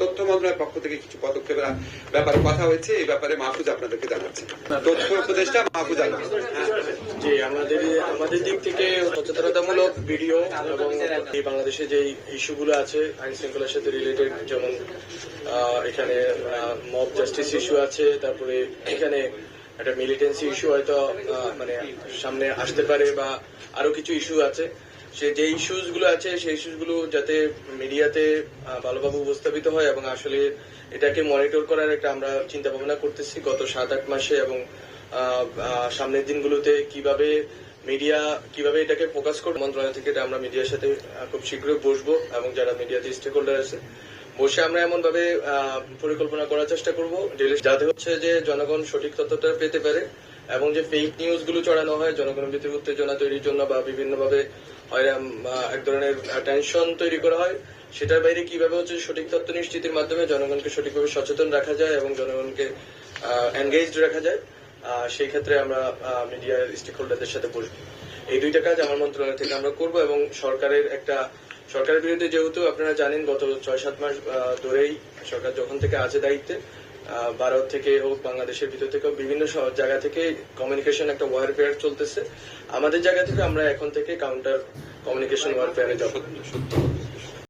তথ্য মন্ত্রণালয়ের পক্ষ থেকে কিছু পদক্ষেপের ব্যাপারে কথা হয়েছে, এই ব্যাপারে মাহফুজ আপনাদেরকে জানাচ্ছে। তথ্য উপদেষ্টা মাহফুজ আলম। জি, আমাদের দিক থেকে সচেতনতামূলক ভিডিও এবং এই বাংলাদেশে যে ইস্যুগুলো আছে আইন শৃঙ্খলার সাথে রিলেটেড, যেমন এখানে মব জাস্টিস ইস্যু আছে, তারপরে এখানে একটা মিলিটেন্সি ইস্যু হয়তো মানে সামনে আসতে পারে, বা আরো কিছু ইস্যু আছে। যে ইস্যুস গুলো আছে সেই ইস্যুস গুলো যাতে মিডিয়াতে ভালোভাবে উপস্থাপিত হয় এবং আসলে এটাকে মনিটর করার একটা আমরা চিন্তা ভাবনা করতেছি গত 7-8 মাসে, এবং সামনের দিনগুলোতে কিভাবে এটাকে ফোকাস করবে মন্ত্রণালয় থেকে আমরা মিডিয়ার সাথে খুব শীঘ্রই বসবো, এবং যারা মিডিয়াতে স্টেক হোল্ডার আছে বসে আমরা এমন ভাবে পরিকল্পনা করার চেষ্টা করব যাতে হচ্ছে যে জনগণ সঠিক তথ্যটা পেতে পারে, এবং যে ফেক নিউজ গুলো ছড়ানো হয় জনগণের ভিতরে উত্তেজনা তৈরির জন্য বা বিভিন্ন ভাবে এক ধরনের টেনশন তৈরি করা হয়, সেটার বাইরে কিভাবে হচ্ছে সঠিক তথ্য নিশ্চিতের মাধ্যমে জনগণকে সঠিকভাবে সচেতন রাখা যায় এবং জনগণকে এনগেজড রাখা যায়, সেই ক্ষেত্রে আমরা মিডিয়ার স্টেক হোল্ডারদের সাথে বসবো। এই দুইটা কাজ আমার মন্ত্রণালয় থেকে আমরা করব, এবং সরকারের বিরুদ্ধে যেহেতু আপনারা জানেন গত 6-7 মাস ধরেই সরকার যখন থেকে আছে দায়িত্বে, ভারত থেকে হোক বাংলাদেশের ভিতর থেকে বিভিন্ন জায়গা থেকে কমিউনিকেশন একটা ওয়ারফেয়ার চলতেছে। আমাদের জায়গা থেকে আমরা এখন থেকে কাউন্টার কমিউনিকেশন ওয়ারফেয়ারে যাব।